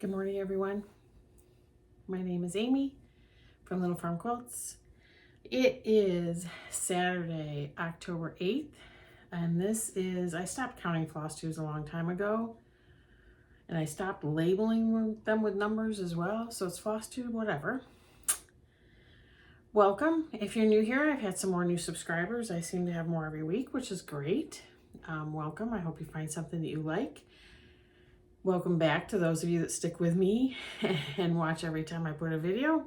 Good morning, everyone. My name is Amy from Little Farm Quilts. It is Saturday, October 8th, and I stopped counting floss tubes a long time ago, and I stopped labeling them with numbers as well, so it's floss tube, whatever. Welcome. If you're new here, I've had some more new subscribers. I seem to have more every week, which is great. Welcome. I hope you find something that you like. Welcome back to those of you that stick with me and watch every time I put a video.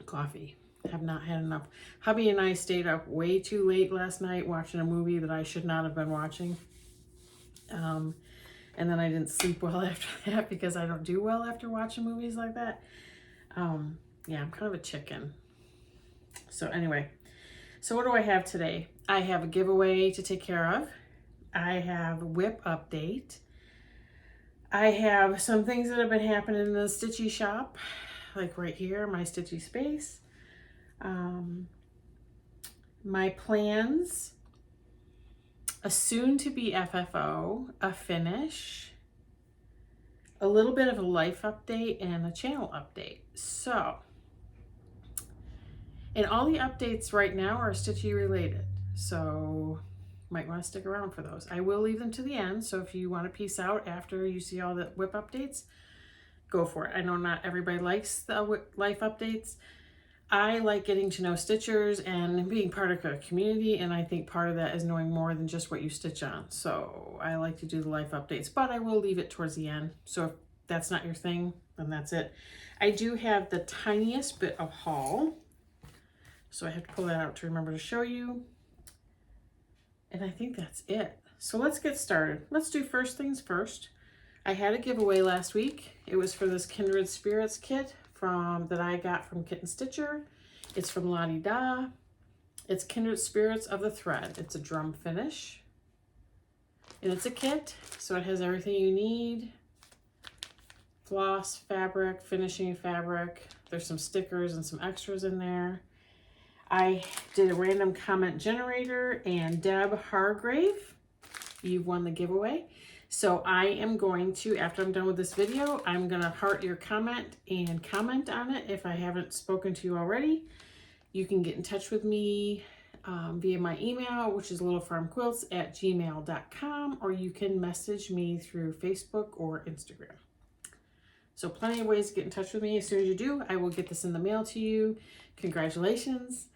Coffee. Have not had enough. Hubby and I stayed up way too late last night watching a movie that I should not have been watching. And then I didn't sleep well after that because I don't do well after watching movies like that. Yeah, I'm kind of a chicken. So anyway, so what do I have today? I have a giveaway to take care of. I have a whip update. I have some things that have been happening in the stitchy shop, like right here, my stitchy space. My plans, a soon-to-be FFO, a finish, a little bit of a life update, and a channel update. So, and all the updates right now are stitchy related. So, might want to stick around for those. I will leave them to the end, so if you want to peace out after you see all the whip updates, go for it. I know not everybody likes the life updates. I like getting to know stitchers and being part of a community, and I think part of that is knowing more than just what you stitch on. So I like to do the life updates, but I will leave it towards the end. So if that's not your thing, then that's it. I do have the tiniest bit of haul, so I have to pull that out to remember to show you. And I think that's it. So let's get started. Let's do first things first. I had a giveaway last week. It was for this Kindred Spirits kit that I got from Kitten Stitcher. It's from Lottie Da. It's Kindred Spirits of the Thread. It's a drum finish. And it's a kit, so it has everything you need. Floss, fabric, finishing fabric. There's some stickers and some extras in there. I did a random comment generator, and Deb Hargrave, you've won the giveaway. So I am going to, after I'm done with this video, I'm going to heart your comment and comment on it if I haven't spoken to you already. You can get in touch with me via my email, which is littlefarmquilts@gmail.com, or you can message me through Facebook or Instagram. So plenty of ways to get in touch with me. As soon as you do, I will get this in the mail to you. Congratulations.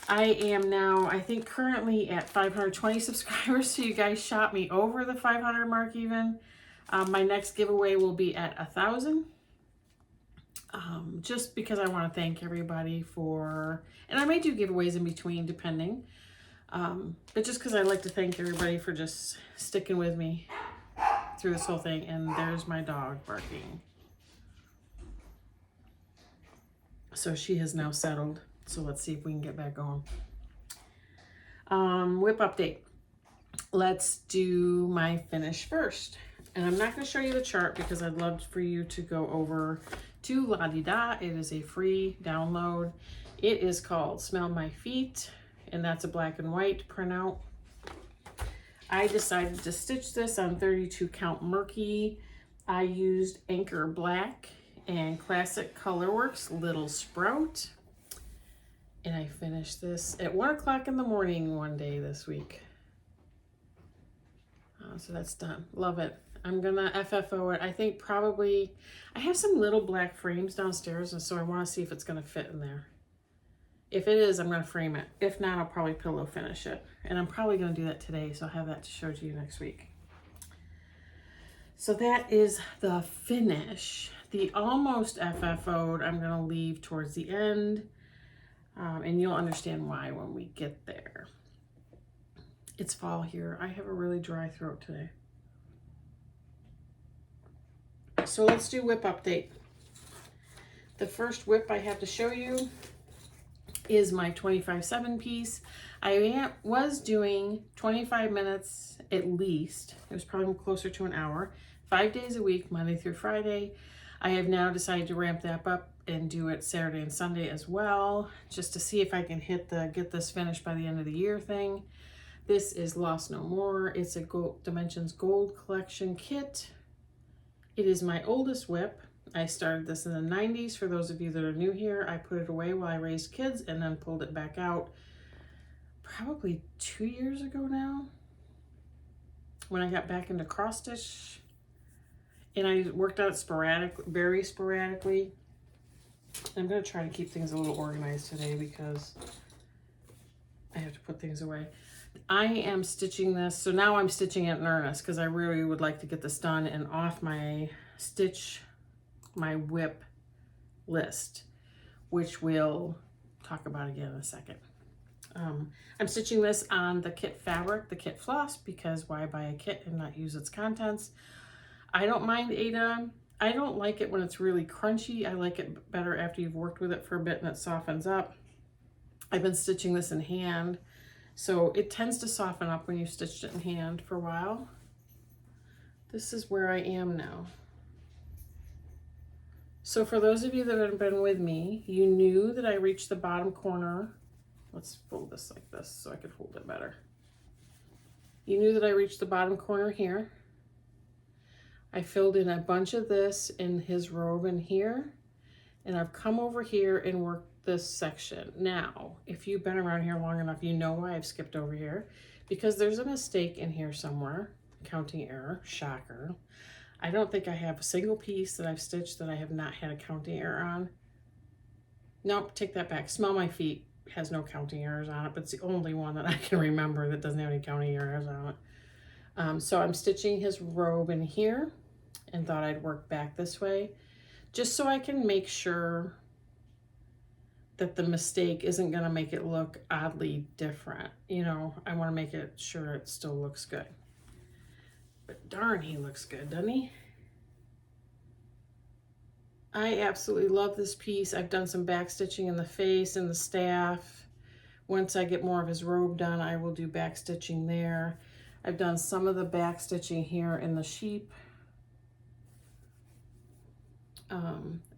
I am now, I think, currently at 520 subscribers, so you guys shot me over the 500 mark even. My next giveaway will be at 1,000. Just because I want to thank everybody for, and I may do giveaways in between depending, but just because I like to thank everybody for just sticking with me through this whole thing. And there's my dog barking. So she has now settled. So let's see if we can get back going. Whip update. Let's do my finish first. And I'm not going to show you the chart because I'd love for you to go over to Lottie Da. It is a free download. It is called Smell My Feet, and that's a black and white printout. I decided to stitch this on 32 count Murky. I used Anchor Black and Classic Colorworks Little Sprout. And I finished this at 1 o'clock in the morning one day this week. So that's done. Love it. I'm gonna FFO it. I think probably, I have some little black frames downstairs, and so I wanna see if it's gonna fit in there. If it is, I'm gonna frame it. If not, I'll probably pillow finish it. And I'm probably gonna do that today, so I'll have that to show to you next week. So that is the finish. The almost FFO'd, I'm gonna leave towards the end. And you'll understand why when we get there. It's fall here. I have a really dry throat today. So let's do whip update. The first whip I have to show you is my 25/7 piece. I was doing 25 minutes at least. It was probably closer to an hour, 5 days a week, Monday through Friday. I have now decided to ramp that up and do it Saturday and Sunday as well, just to see if I can hit the get this finished by the end of the year thing. This is Lost No More. It's a Dimensions Gold Collection kit. It is my oldest WIP. I started this in the 90s. For those of you that are new here, I put it away while I raised kids and then pulled it back out probably 2 years ago now, when I got back into cross stitch. And I worked on it very sporadically. I'm going to try to keep things a little organized today because I have to put things away. I am stitching this, so now I'm stitching it in earnest because I really would like to get this done and off my WIP list, which we'll talk about again in a second. I'm stitching this on the kit fabric, the kit floss, because why buy a kit and not use its contents? I don't mind Ada. I don't like it when it's really crunchy. I like it better after you've worked with it for a bit and it softens up. I've been stitching this in hand, so it tends to soften up when you've stitched it in hand for a while. This is where I am now. So for those of you that have been with me, you knew that I reached the bottom corner. Let's fold this like this so I can hold it better. You knew that I reached the bottom corner here. I filled in a bunch of this in his robe in here, and I've come over here and worked this section. Now, if you've been around here long enough, you know why I've skipped over here, because there's a mistake in here somewhere. Counting error, shocker. I don't think I have a single piece that I've stitched that I have not had a counting error on. Nope, take that back. Smell My Feet has no counting errors on it, but it's the only one that I can remember that doesn't have any counting errors on it. So I'm stitching his robe in here and thought I'd work back this way just so I can make sure that the mistake isn't going to make it look oddly different. You know, I want to make it sure it still looks good. But darn, he looks good, doesn't he? I absolutely love this piece. I've done some back stitching in the face and the staff. Once I get more of his robe done, I will do back stitching there. I've done some of the back stitching here in the sheep.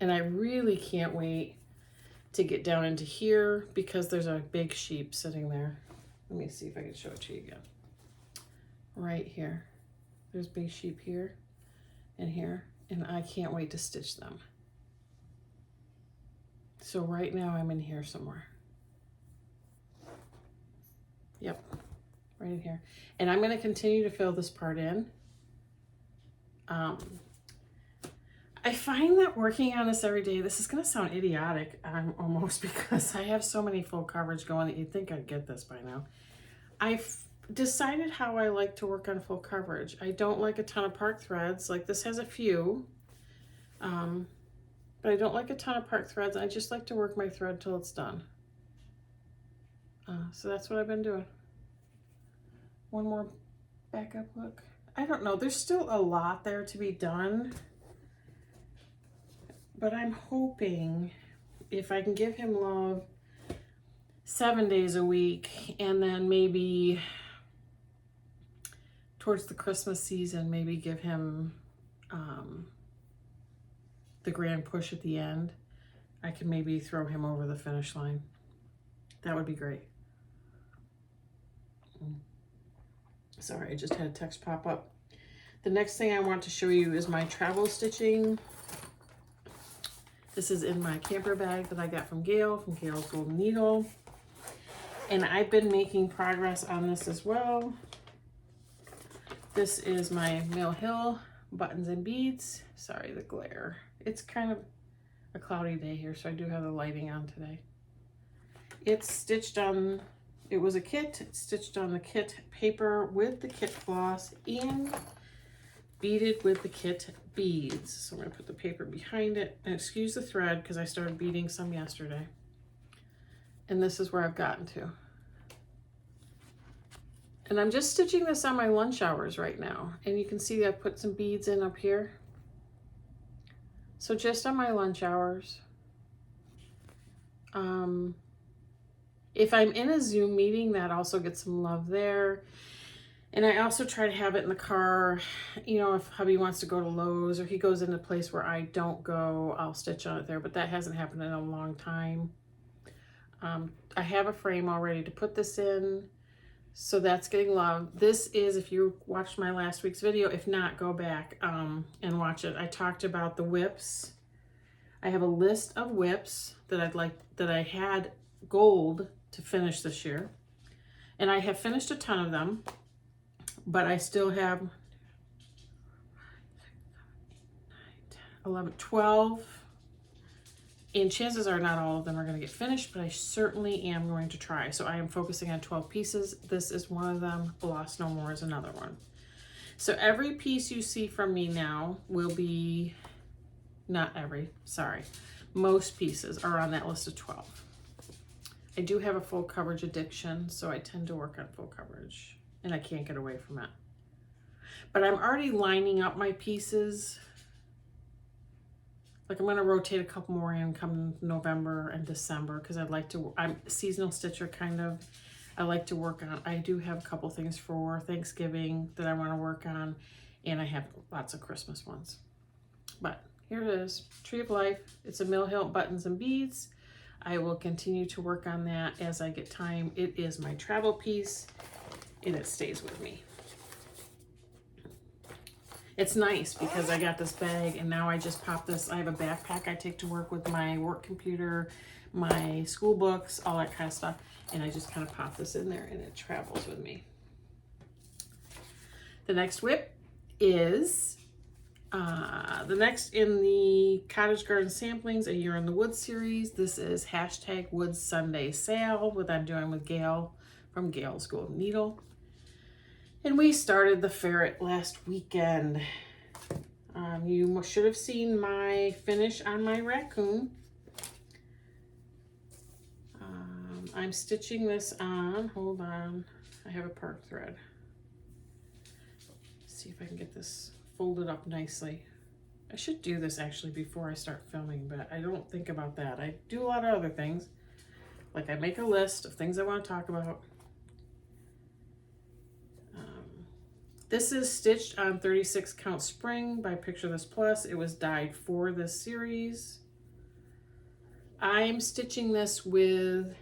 And I really can't wait to get down into here because there's a big sheep sitting there. Let me see if I can show it to you again. Right here. There's big sheep here and here, and I can't wait to stitch them. So right now I'm in here somewhere. Yep, right in here. And I'm going to continue to fill this part in. I find that working on this every day, this is going to sound idiotic almost because I have so many full coverage going that you'd think I'd get this by now. I've decided how I like to work on full coverage. I don't like a ton of park threads. Like this has a few, but I don't like a ton of park threads. I just like to work my thread till it's done. So that's what I've been doing. One more backup look. I don't know. There's still a lot there to be done. But I'm hoping if I can give him love 7 days a week, and then maybe towards the Christmas season, maybe give him the grand push at the end, I can maybe throw him over the finish line. That would be great. Sorry, I just had a text pop up. The next thing I want to show you is my travel stitching. This is in my camper bag that I got from Gail's Golden Needle. And I've been making progress on this as well. This is my Mill Hill buttons and beads. Sorry, the glare. It's kind of a cloudy day here, so I do have the lighting on today. It's stitched on, it was a kit. It's stitched on the kit paper with the kit floss and beaded with the kit beads. So I'm going to put the paper behind it, and excuse the thread because I started beading some yesterday. And this is where I've gotten to. And I'm just stitching this on my lunch hours right now. And you can see I put some beads in up here. So just on my lunch hours. If I'm in a Zoom meeting, that also gets some love there. And I also try to have it in the car. You know, if hubby wants to go to Lowe's or he goes in a place where I don't go, I'll stitch on it there. But that hasn't happened in a long time. I have a frame all ready to put this in. So that's getting love. This is, if you watched my last week's video, if not, go back and watch it. I talked about the whips. I have a list of whips that I had gold to finish this year. And I have finished a ton of them, but I still have 11, 12, and chances are not all of them are going to get finished, but I certainly am going to try. So I am focusing on 12 pieces. This is one of them. Lost No More is another one. So every piece you see from me now will be, not every, sorry, most pieces are on that list of 12. I do have a full coverage addiction, so I tend to work on full coverage, and I can't get away from it. But I'm already lining up my pieces. Like I'm going to rotate a couple more in come November and December because I'd like to, I'm a seasonal stitcher kind of. I like to work on, I do have a couple things for Thanksgiving that I want to work on, and I have lots of Christmas ones. But here it is, Tree of Life. It's a mill hilt buttons and beads. I will continue to work on that as I get time. It is my travel piece and it stays with me. It's nice because I got this bag and now I just pop this. I have a backpack I take to work with my work computer, my school books, all that kind of stuff. And I just kind of pop this in there and it travels with me. The next whip is the next in the Cottage Garden Samplings, A Year in the Woods series. This is hashtag Woods Sunday Sale, what I'm doing with Gail from Gail's Golden Needle. And we started the ferret last weekend. You should have seen my finish on my raccoon. I'm stitching this on, hold on, I have a park thread. Let's see if I can get this folded up nicely. I should do this actually before I start filming, but I don't think about that. I do a lot of other things. Like I make a list of things I want to talk about. This is stitched on 36 count spring by Picture This Plus. It was dyed for this series. I'm stitching this with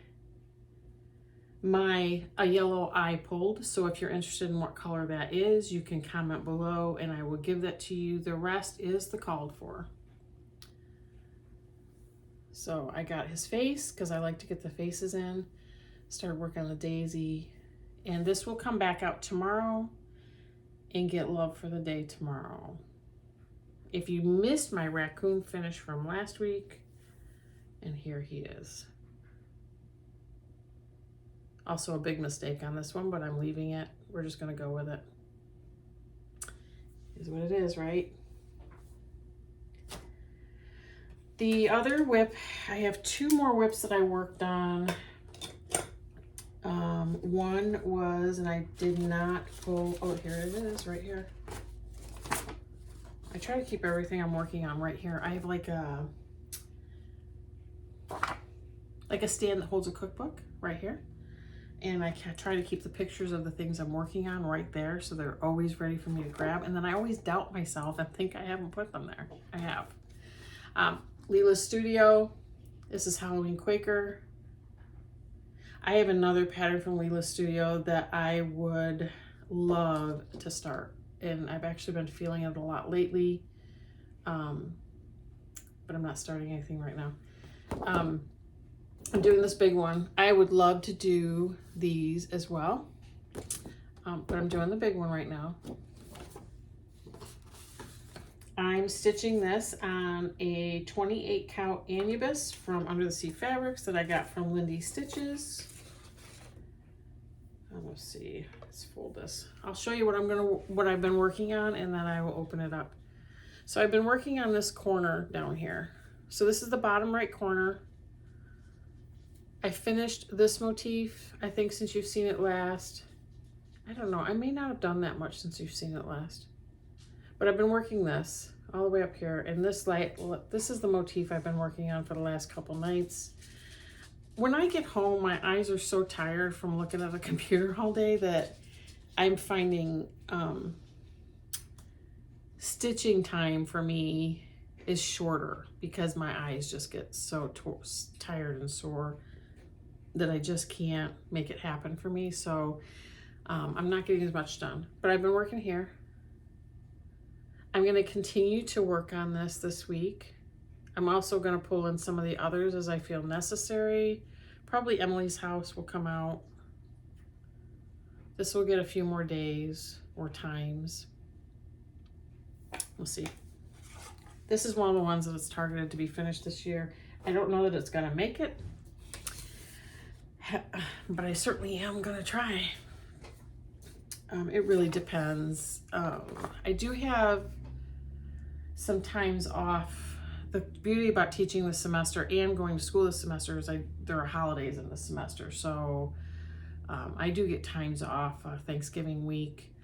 a yellow eye pulled. So if you're interested in what color that is, you can comment below and I will give that to you. The rest is the called for. So I got his face because I like to get the faces in. Started working on the daisy. And this will come back out tomorrow and get love for the day tomorrow. If you missed my raccoon finish from last week, and here he is. Also a big mistake on this one, but I'm leaving it. We're just gonna go with it. Is what it is, right? The other whip, I have two more whips that I worked on. One was, and I did not pull, oh, here it is, right here. I try to keep everything I'm working on right here. I have like a stand that holds a cookbook right here. And I try to keep the pictures of the things I'm working on right there so they're always ready for me to grab. And then I always doubt myself and think I haven't put them there. I have. Leela's Studio. This is Halloween Quaker. I have another pattern from Leela's Studio that I would love to start. And I've actually been feeling it a lot lately. But I'm not starting anything right now. I'm doing this big one. I would love to do these as well. But I'm doing the big one right now. I'm stitching this on a 28 count Anubis from Under the Sea Fabrics that I got from Lindy Stitches. Let's see, let's fold this. I'll show you what I've been working on and then I will open it up. So I've been working on this corner down here. So this is the bottom right corner. I finished this motif, I think, since you've seen it last. I don't know, I may not have done that much since you've seen it last. But I've been working this all the way up here, and this is the motif I've been working on for the last couple nights. When I get home, my eyes are so tired from looking at a computer all day that I'm finding stitching time for me is shorter because my eyes just get so tired and sore that I just can't make it happen for me. So I'm not getting as much done, but I've been working here. I'm going to continue to work on this week. I'm also going to pull in some of the others as I feel necessary. Probably Emily's house will come out. This will get a few more days or times. We'll see. This is one of the ones that is targeted to be finished this year. I don't know that it's going to make it, but I certainly am going to try. It really depends. I do have some times off. The beauty about teaching this semester and going to school this semester is there are holidays in this semester. So I do get times off. Thanksgiving week,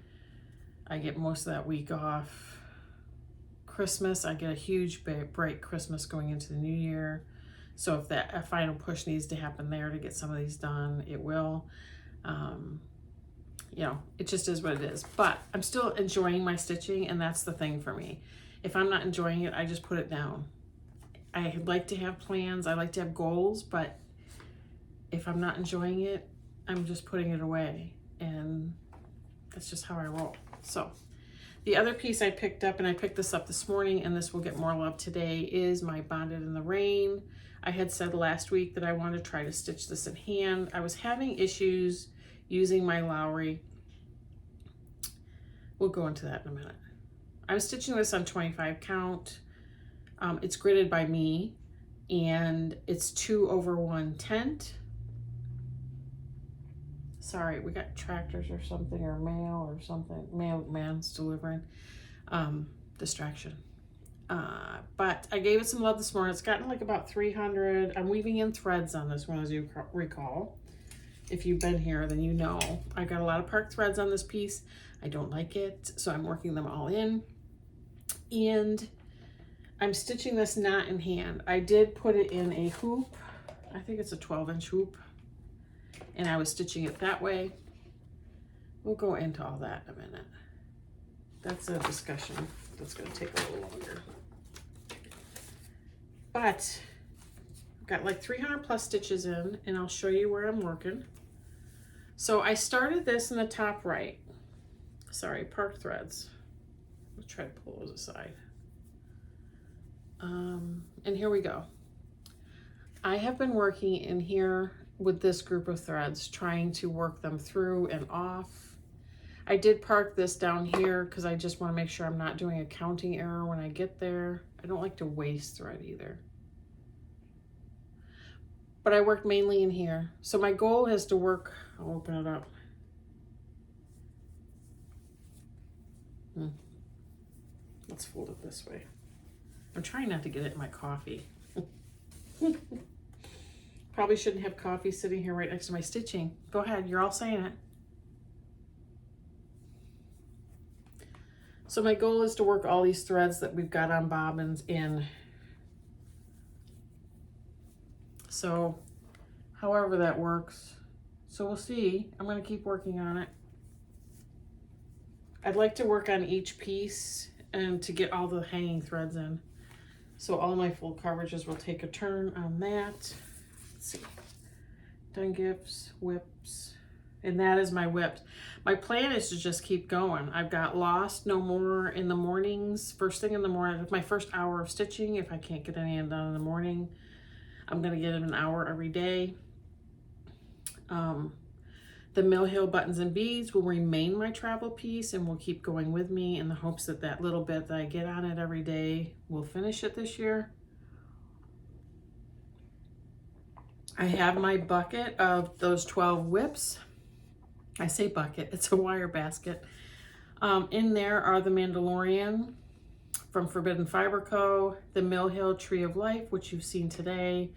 I get most of that week off. Christmas, I get a huge break Christmas going into the new year. So if a final push needs to happen there to get some of these done, it will. You know, it just is what it is. But I'm still enjoying my stitching, and that's the thing for me. If I'm not enjoying it, I just put it down. I like to have plans, I like to have goals, but if I'm not enjoying it, I'm just putting it away. And that's just how I roll. So the other piece I picked up, and I picked this up this morning, and this will get more love today, is my Bonded in the Rain. I had said last week that I wanted to try to stitch this in hand. I was having issues using my Lowry. We'll go into that in a minute. I'm stitching this on 25 count. It's gridded by me, and it's 2/1 tent. Sorry, we got tractors or something, or mail or something. Mailman's delivering. Distraction. But I gave it some love this morning. It's gotten like about 300. I'm weaving in threads on this one, as you recall. If you've been here, then you know. I got a lot of park threads on this piece. I don't like it, so I'm working them all in. And I'm stitching this not in hand. I did put it in a hoop. I think it's a 12-inch hoop. And I was stitching it that way. We'll go into all that in a minute. That's a discussion that's going to take a little longer. But I've got like 300 plus stitches in, and I'll show you where I'm working. So I started this in the top right. Sorry, park threads. I'll try to pull those aside. And here we go. I have been working in here with this group of threads, trying to work them through and off. I did park this down here because I just want to make sure I'm not doing a counting error when I get there. I don't like to waste thread either. But I worked mainly in here. So my goal is to work, I'll open it up. Let's fold it this way. I'm trying not to get it in my coffee. Probably shouldn't have coffee sitting here right next to my stitching. Go ahead, you're all saying it. So my goal is to work all these threads that we've got on bobbins in. So however that works. So we'll see. I'm going to keep working on it. I'd like to work on each piece and to get all the hanging threads in. So all my full coverages will take a turn on that. Let's see. Done gifts, whips, and that is my whips. My plan is to just keep going. I've got Lost No More in the mornings. First thing in the morning, my first hour of stitching. If I can't get any done in the morning, I'm going to get an hour every day. The Mill Hill Buttons and Beads will remain my travel piece and will keep going with me in the hopes that that little bit that I get on it every day will finish it this year. I have my bucket of those 12 whips. I say bucket, it's a wire basket. In there are the Mandalorian from Forbidden Fiber Co., the Mill Hill Tree of Life, which you've seen today,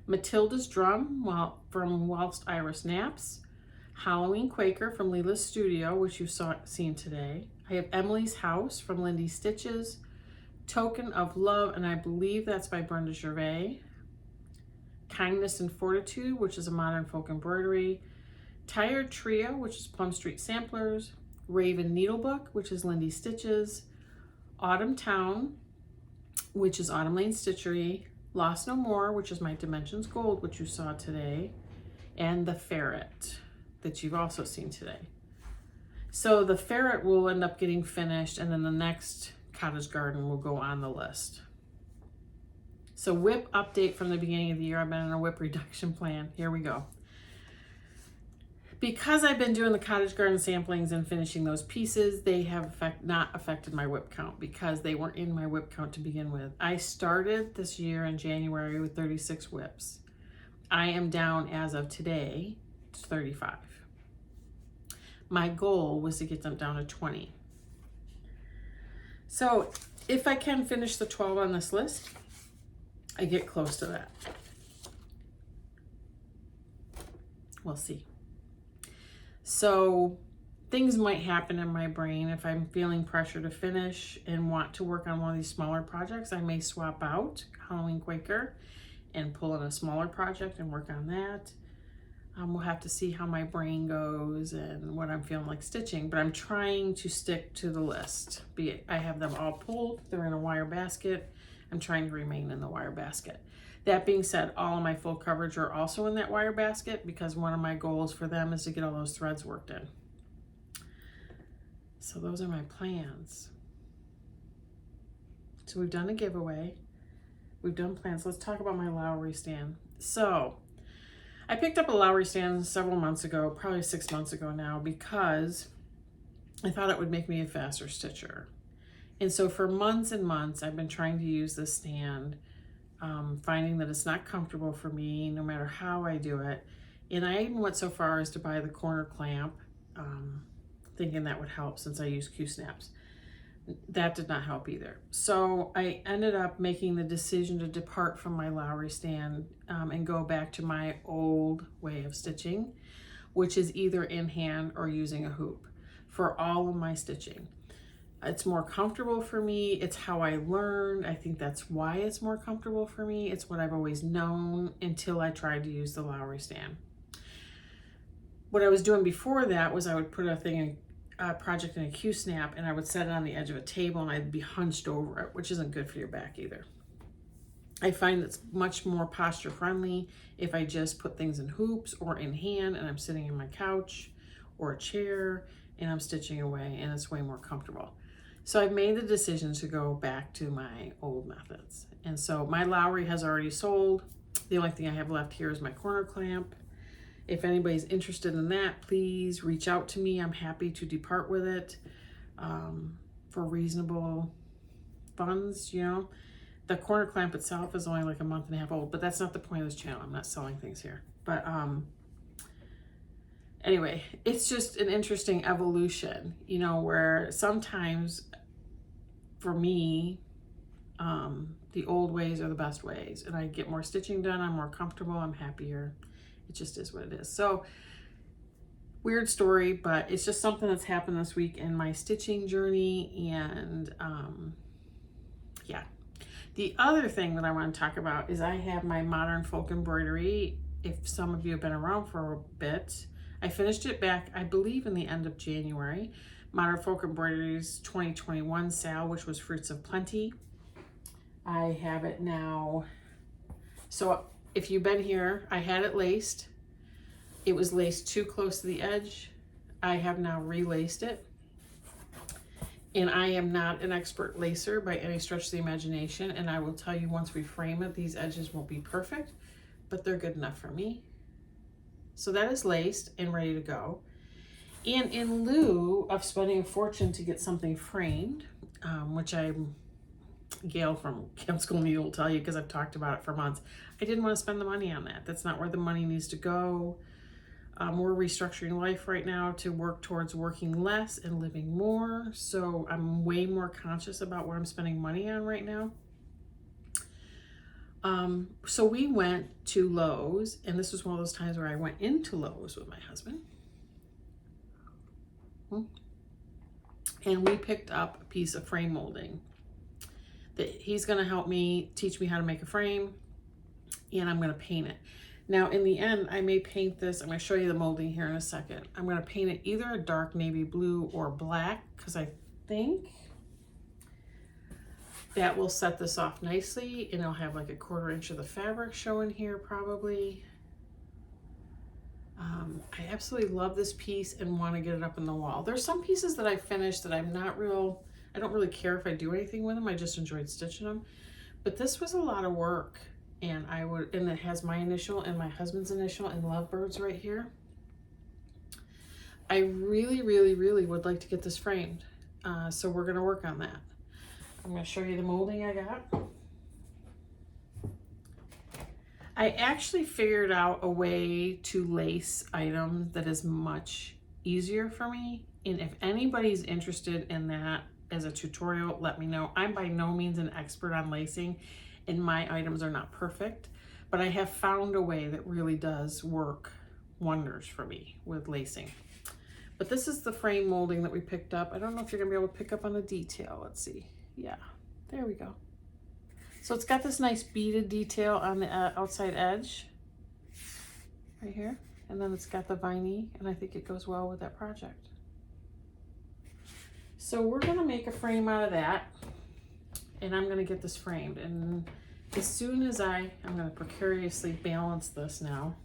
Matilda's Drum from Whilst Iris Naps, Halloween Quaker from Leela's Studio, which you've seen today. I have Emily's House from Lindy Stitches, Token of Love, and I believe that's by Brenda Gervais, Kindness and Fortitude, which is a modern folk embroidery, Tired Trio, which is Plum Street Samplers, Raven Needlebook, which is Lindy Stitches, Autumn Town, which is Autumn Lane Stitchery, Lost No More, which is my Dimensions Gold, which you saw today, and The Ferret, that you've also seen today. So the ferret will end up getting finished, and then the next cottage garden will go on the list. So WIP update from the beginning of the year. I've been on a WIP reduction plan. Here we go. Because I've been doing the cottage garden samplings and finishing those pieces, they have not affected my WIP count because they weren't in my WIP count to begin with. I started this year in January with 36 WIPs. I am down as of today to 35. My goal was to get them down to 20. So if I can finish the 12 on this list, I get close to that. We'll see. So things might happen in my brain. If I'm feeling pressure to finish and want to work on one of these smaller projects, I may swap out Halloween Quaker and pull in a smaller project and work on that. We'll have to see how my brain goes and what I'm feeling like stitching, but I'm trying to stick to the list. I have them all pulled, they're in a wire basket. I'm trying to remain in the wire basket. That being said, all of my full coverage are also in that wire basket because one of my goals for them is to get all those threads worked in. So those are my plans. So we've done a giveaway. We've done plans. Let's talk about my Lowry stand. So I picked up a Lowry stand several months ago, probably 6 months ago now, because I thought it would make me a faster stitcher. And so for months and months, I've been trying to use this stand, finding that it's not comfortable for me no matter how I do it. And I even went so far as to buy the corner clamp, thinking that would help since I use Q-snaps. That did not help either. So I ended up making the decision to depart from my Lowry stand and go back to my old way of stitching, which is either in hand or using a hoop for all of my stitching. It's more comfortable for me. It's how I learned. I think that's why it's more comfortable for me. It's what I've always known until I tried to use the Lowry stand. What I was doing before that was I would put a project in a Q-snap and I would set it on the edge of a table and I'd be hunched over it, which isn't good for your back either. I find it's much more posture friendly if I just put things in hoops or in hand and I'm sitting in my couch or a chair and I'm stitching away, and it's way more comfortable. So I've made the decision to go back to my old methods. And so my Lowry has already sold. The only thing I have left here is my corner clamp. If anybody's interested in that, please reach out to me. I'm happy to depart with it for reasonable funds, you know. The corner clamp itself is only like a month and a half old, but that's not the point of this channel. I'm not selling things here. But anyway, it's just an interesting evolution, you know, where sometimes for me, the old ways are the best ways, and I get more stitching done. I'm more comfortable. I'm happier. It just is what it is. So weird story, but it's just something that's happened this week in my stitching journey. And yeah. The other thing that I want to talk about is I have my Modern Folk Embroidery. If some of you have been around for a bit, I finished it back, I believe, in the end of January. Modern Folk Embroidery's 2021 sale, which was Fruits of Plenty. I have it now. So if you've been here, I had it laced. It was laced too close to the edge. I have now relaced it. And I am not an expert lacer by any stretch of the imagination. And I will tell you, once we frame it, these edges won't be perfect, but they're good enough for me. So that is laced and ready to go. And in lieu of spending a fortune to get something framed, which Gail from Camp School Needle will tell you because I've talked about it for months, I didn't want to spend the money on that. That's not where the money needs to go. We're restructuring life right now to work towards working less and living more. So I'm way more conscious about what I'm spending money on right now. So we went to Lowe's, and this was one of those times where I went into Lowe's with my husband. And we picked up a piece of frame molding that he's going to help me teach me how to make a frame, and I'm going to paint it. Now, in the end, I may paint this. I'm going to show you the molding here in a second. I'm going to paint it either a dark navy blue or black because I think that will set this off nicely, and I'll have like a 1/4 inch of the fabric showing here probably. I absolutely love this piece and want to get it up on the wall. There's some pieces that I finished that I don't really care if I do anything with them. I just enjoyed stitching them. But this was a lot of work, and it has my initial and my husband's initial and Lovebirds right here. I really, really, really would like to get this framed. So we're gonna work on that. I'm gonna show you the molding I got. I actually figured out a way to lace items that is much easier for me. And if anybody's interested in that as a tutorial, let me know. I'm by no means an expert on lacing, and my items are not perfect, but I have found a way that really does work wonders for me with lacing. But this is the frame molding that we picked up. I don't know if you're gonna be able to pick up on the detail. Let's see. Yeah, there we go. So it's got this nice beaded detail on the outside edge right here. And then it's got the viney, and I think it goes well with that project. So we're gonna make a frame out of that, and I'm gonna get this framed. And as soon as I'm gonna precariously balance this now.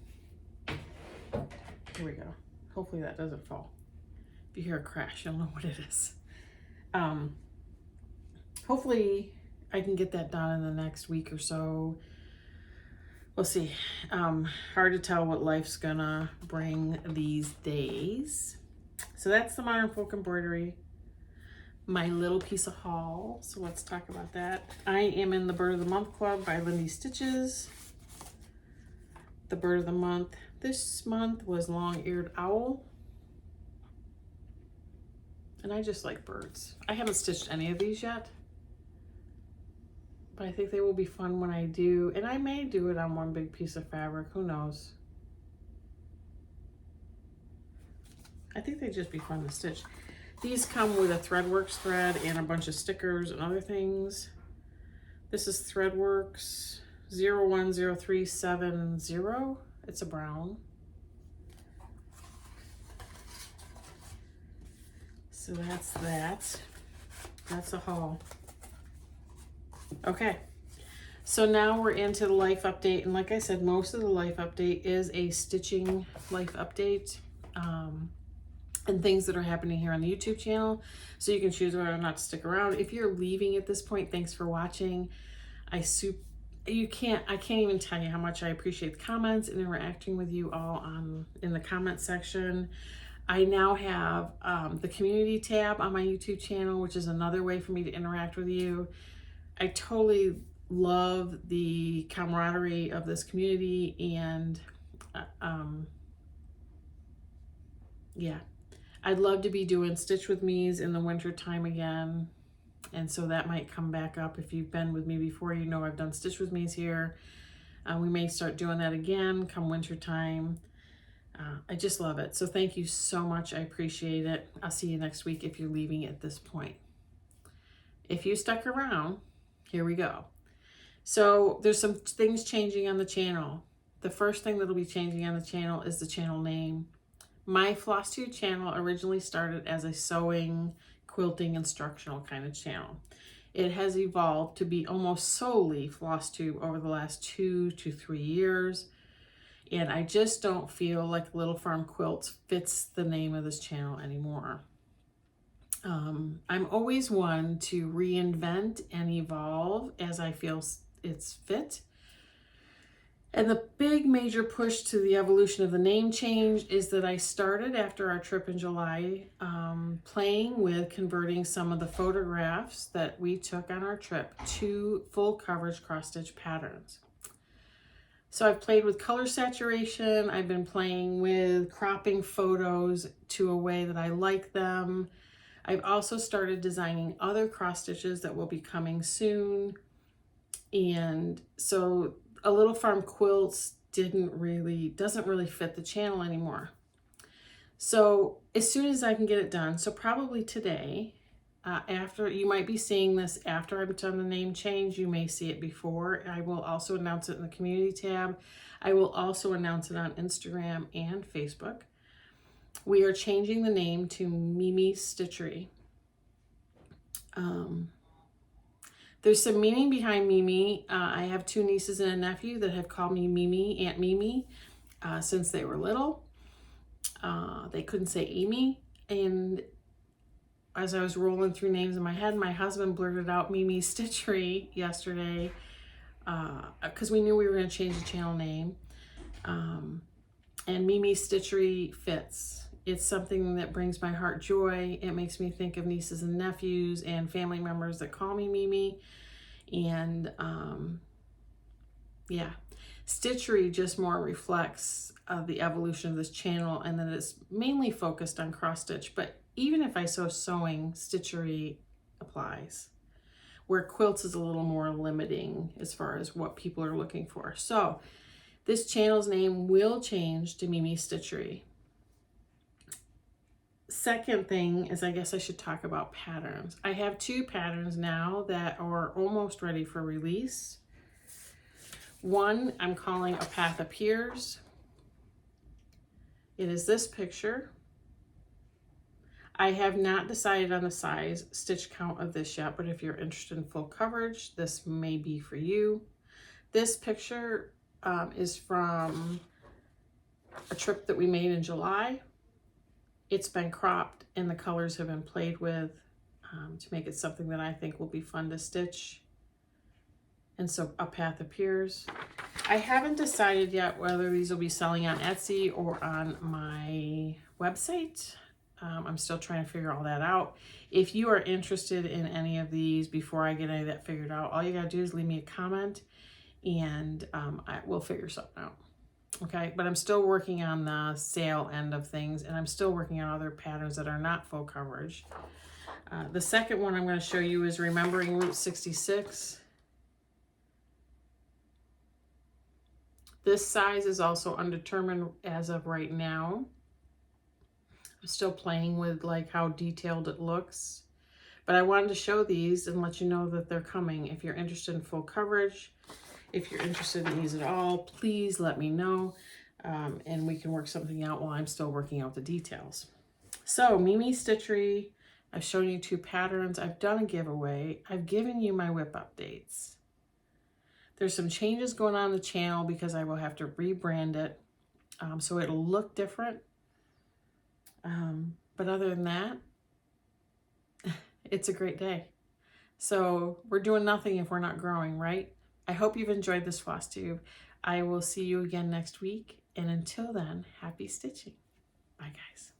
Here we go. Hopefully that doesn't fall. If you hear a crash, you'll know what it is. Hopefully I can get that done in the next week or so. We'll see. Hard to tell what life's gonna bring these days. So that's the Modern Folk Embroidery, my little piece of haul. So let's talk about that. I am in the Bird of the Month Club by Lindy Stitches. The Bird of the Month this month was Long-Eared Owl. And I just like birds. I haven't stitched any of these yet, but I think they will be fun when I do. And I may do it on one big piece of fabric, who knows? I think they'd just be fun to stitch. These come with a Threadworks thread and a bunch of stickers and other things. This is Threadworks 010370. It's a brown. So that's that. That's a haul. Okay, so now we're into the life update, and like I said, most of the life update is a stitching life update, and things that are happening here on the YouTube channel, so you can choose whether or not to stick around. If you're leaving at this point, thanks for watching. I can't even tell you how much I appreciate the comments and interacting with you all in the comment section. I now have the community tab on my YouTube channel, which is another way for me to interact with you. I totally love the camaraderie of this community, and yeah, I'd love to be doing Stitch with Me's in the winter time again, and so that might come back up. If you've been with me before, you know I've done Stitch with Me's here. We may start doing that again come winter time. I just love it. So thank you so much. I appreciate it. I'll see you next week if you're leaving at this point. If you stuck around, here we go. So there's some things changing on the channel. The first thing that'll be changing on the channel is the channel name. My FlossTube channel originally started as a sewing, quilting, instructional kind of channel. It has evolved to be almost solely FlossTube over the last 2 to 3 years. And I just don't feel like Little Farm Quilts fits the name of this channel anymore. I'm always one to reinvent and evolve as I feel it's fit. And the big major push to the evolution of the name change is that I started after our trip in July, playing with converting some of the photographs that we took on our trip to full coverage cross stitch patterns. So I've played with color saturation. I've been playing with cropping photos to a way that I like them. I've also started designing other cross stitches that will be coming soon. And so A Little Farm Quilts doesn't really fit the channel anymore. So as soon as I can get it done, so probably today, after, you might be seeing this after I've done the name change. You may see it before. I will also announce it in the community tab. I will also announce it on Instagram and Facebook. We are changing the name to Mimi's Stitchery. There's some meaning behind Mimi. I have 2 nieces and a nephew that have called me Mimi, Aunt Mimi, since they were little. They couldn't say Amy, and as I was rolling through names in my head, my husband blurted out Mimi Stitchery yesterday, because we knew we were going to change the channel name. And Mimi Stitchery fits. It's something that brings my heart joy. It makes me think of nieces and nephews and family members that call me Mimi. And yeah, Stitchery just more reflects the evolution of this channel, and that it's mainly focused on cross stitch. But even if I sew sewing, Stitchery applies. Where quilts is a little more limiting as far as what people are looking for. So this channel's name will change to Mimi Stitchery. Second thing is, I guess I should talk about patterns. I have 2 patterns now that are almost ready for release. One I'm calling A Path Appears. It is this picture. I have not decided on the size stitch count of this yet, but if you're interested in full coverage, this may be for you. This picture is from a trip that we made in July. It's been cropped and the colors have been played with to make it something that I think will be fun to stitch. And so A Path Appears. I haven't decided yet whether these will be selling on Etsy or on my website. I'm still trying to figure all that out. If you are interested in any of these before I get any of that figured out, all you gotta do is leave me a comment, and I will figure something out. Okay, but I'm still working on the sale end of things, and I'm still working on other patterns that are not full coverage. The second one I'm going to show you is Remembering Route 66. This size is also undetermined as of right now. I'm still playing with like how detailed it looks, but I wanted to show these and let you know that they're coming. If you're interested in full coverage, if you're interested in these at all, please let me know, and we can work something out while I'm still working out the details. So Mimi Stitchery, I've shown you 2 patterns. I've done a giveaway. I've given you my whip updates. There's some changes going on the channel because I will have to rebrand it, so it'll look different. But other than that, it's a great day. So we're doing nothing if we're not growing, right? I hope you've enjoyed this floss tube. I will see you again next week. And until then, happy stitching. Bye, guys.